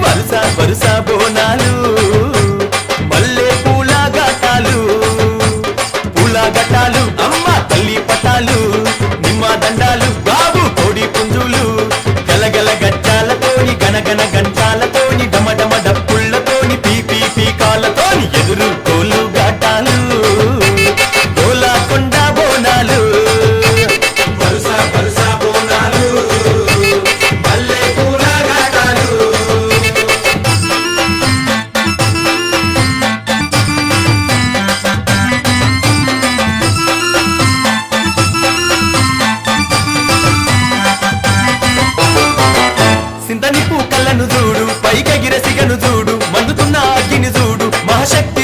వరుస వరుస బోనాలు మల్లె పూల ఘటాలు పూల ఘటాలు అమ్మ తల్లి పటాలు నిమ్మ దండాలు బాబు కోడి పుంజులు గలగల గజ్జాలతోని గనగన గంటాలతోని డమడమ డప్పుళ్లతోని పీపీ పీకాలతోని ఎదురు కోలు ఘటాలు గోలాకొండ బోనాలు వరుస వరుస బోనాలు మల్లె పూల ఘటాలు సింతని పూకళ్ళను చూడు పైకెగిర సిగను చూడు మండుతున్న అగ్గిని చూడు మహాశక్తి